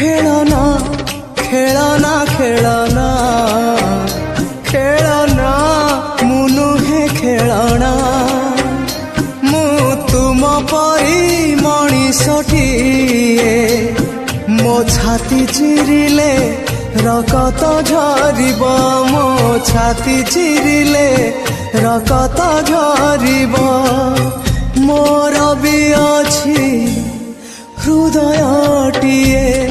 ଖେଳନା ଖେଳନା ଖେଳନା ଖେଳନା ମୁଁ ନୁହେଁ ଖେଳଣା ମୁଁ ତୁମ ପରି ମଣିଷଟିଏ ମୋ ଛାତି ଚିରିଲେ ରକତ ଝରିବ ମୋ ଛାତି ଚିରିଲେ ରକତ ଝରିବ ମୋର ବି ଅଛି ହୃଦୟଟିଏ